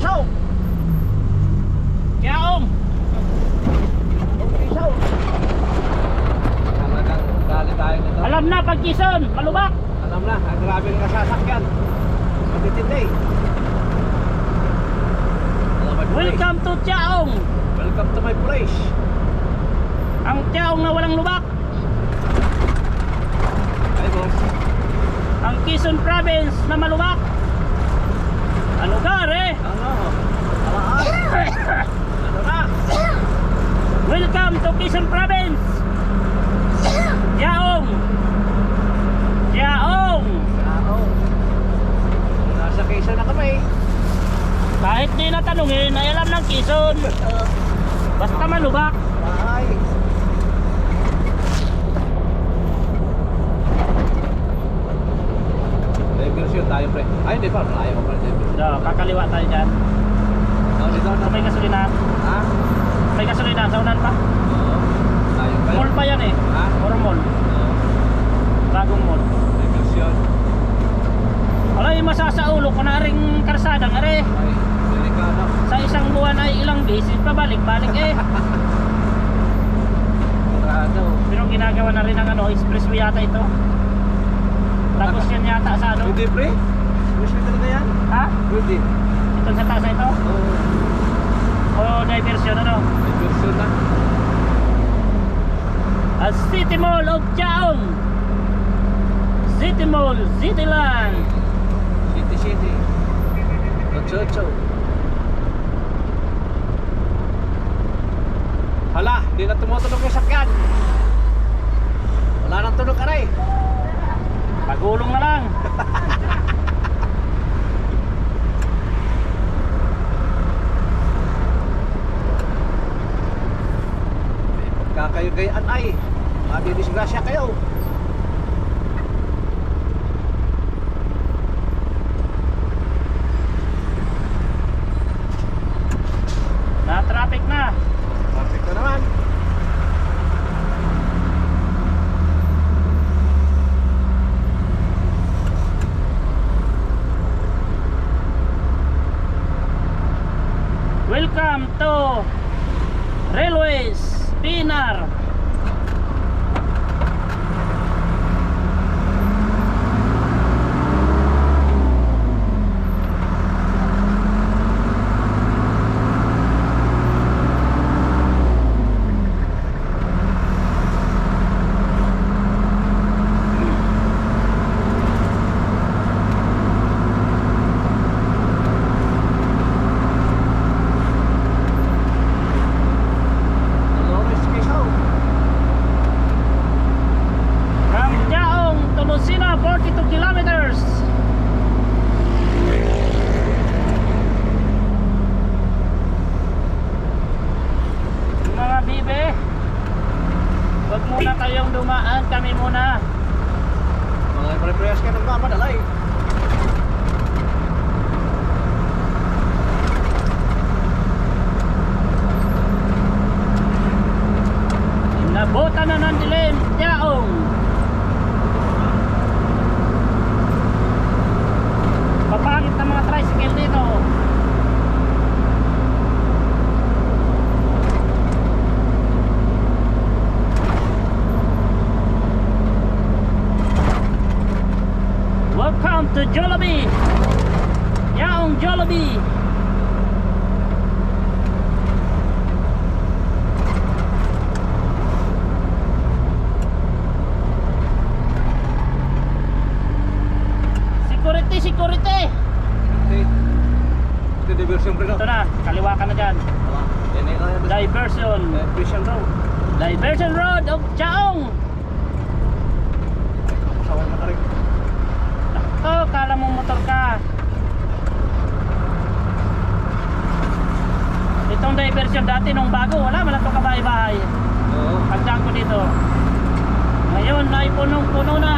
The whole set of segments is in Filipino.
Pasaw! Yaong! Isaw! Talagang dali tayo nito. Alam na pag Quezon, malubak! Alam na, ang grabing nasasakyan. Matitindi. Welcome to Chaong! Welcome to my place. Ang Chaong na walang lubak! Ay boss. Ang Quezon Province na malubak! Ang lugar eh! Ano? Alaan. Ano na? Welcome to Quezon Province! Chaong! Chaong! Oo. Nasa Quezon na kami. Kahit di natanungin, ay alam ng Quezon. Basta malubak. Ay. Diversion tayo pre. Ay hindi pa, malayo pa pala diversion. So, kakaliwa tayo dyan. Dito So, na. may gasolina. Ha? May gasolina, sa unan pa. Oo. Tayo pa. Mall pa yan eh. Ha? Or mall. Oo. Bagong mall. Diversion. Wala yung masasaulo ko na ring karsadang are. Ay, delikado. Sa isang buwan ay ilang beses pabalik-balik eh. Delikado. Pero ginagawa na rin ng ano, expressway yata ito. Tapos yan yata sa ano. Pwede pre? Gusto mo talaga yan? Ha? Pwede. Ito sa taas na ito. Oo. O diversion ano. Diversion na. A City Mall of Chaong. City Mall, Cityland. City. Ocho. Hala, di na tumutunog yung sakyan. Wala nang tunog aray. Pagulong na lang. Pagka kayo gayaan ay, madidisgrasya kayo. Na-traffic na. Traffic na naman. Welcome to Railways Pinar. Dolores Quezon. From Chaong to Lucena, 42 kilometers. Mga bibe, huwag muna kayong dumaan, kami muna. Mga pre-preyas ka ng mamadalay. Nabutan na ng dilim, Chaong. Papangit ng mga tricycle dito. Welcome to Jollibee. Chaong Jollibee. Security. Ito diversion pre no? Ito na, kaliwa ka na dyan. Yan na yung Diversion. diversion daw. Diversion Road of Chaong. Kasawan na ka rin. Oh, kala mo motor ka. Itong diversion dati nung bago, wala man ito kabahay-bahay. Oo. Pagdaan ko dito. Ngayon ay punong-puno na.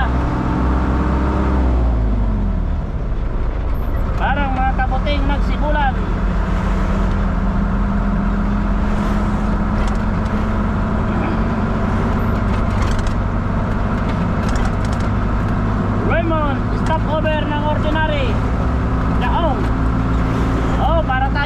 Parang mga kabuting nagsibulan. Raymond, stopover ng ordinary. Chaong. Oh, para tayo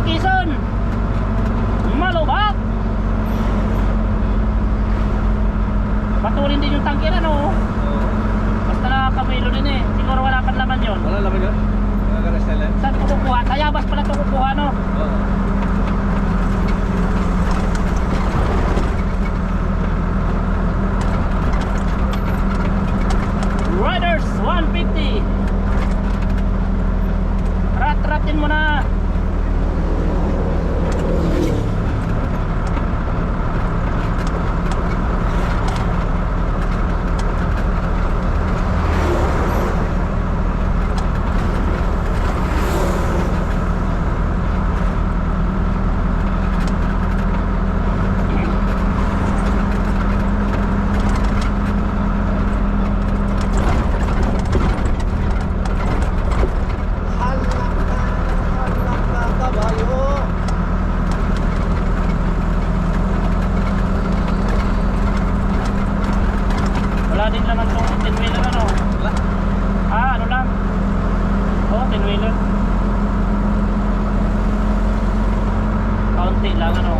Quezon. Malubak. Patulin din yung tangkira, no? Oo. Basta nakakamilo din eh. Siguro wala pang laman yun. Wala naman yun? Mga ganastyle yan? Saan ko kukuha? Tayabas pala ito kukuha, no? Oo. Riders 150. Rat-ratin mo na. Halaka kabayo. Wala din naman itong 10-wheeler, ano? Wala. Ano lang? Oo, 10-wheeler. Kaunti lang, ano?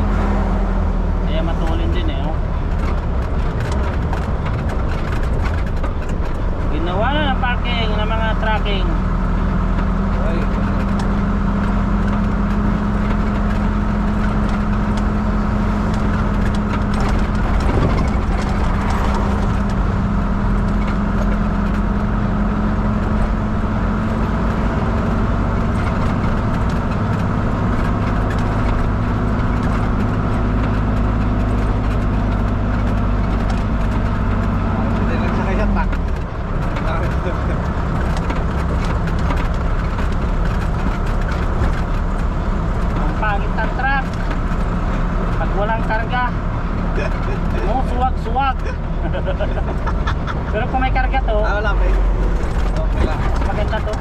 Kaya matulin din eh, oh. Ginawa na ng parking ng mga tracking. Ay. Hindi nagsakay sa truck. Ang pangit ng truck. Pag walang karga, suwag-suwag. Pero kung may karga to, Wala pa eh. Okay lang. maganda to.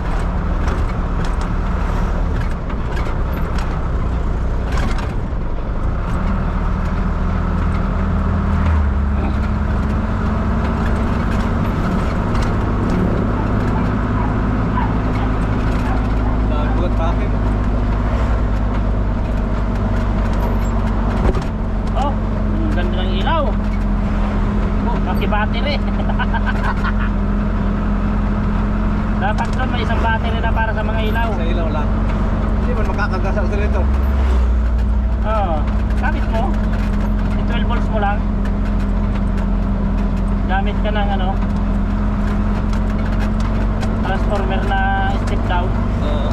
Bugat pa akin. Oh, ang ganda ng ilaw. Oh, pati battery. Dapat doon may isang battery na para sa mga ilaw. Sa ilaw lang. Hindi man makakagas ang alternator. Oo, kapit mo. 12 volts mo lang. Gamit ka ng ano, transformer na step down. Oo.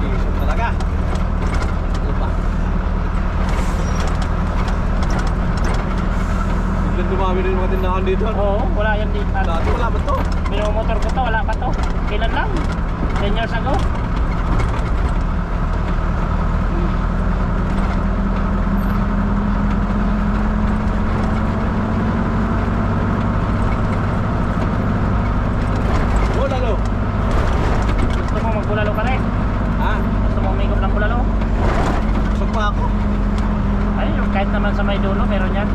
Isip talaga. Ano ba? Biglang dumami rin yung mga tindahan dito. Oo, wala yan dito. Dati wala ba to? Binomotor ko to, wala pa to. Kailan lang? 10 years ago. Oh, lalo. Gusto mo magbulalo ka rin? Ha? Gusto mo umikot ng bulalo? Busog pa ako. Ay, kahit naman sa may dulo, meron yan.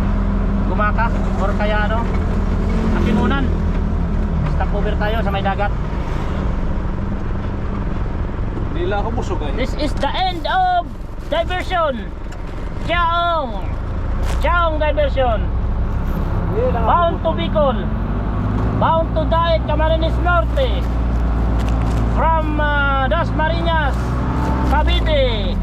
Gumaka, or kaya ano, Akimunan. Stopover tayo sa may dagat. Hindi lang ako busog eh. This is the end of diversion. Chaong. Chaong diversion. Hindi lang ako Bound to busog. Bicol. Bound to Daet, Camarines Norte. From Dasmariñas, Cavite.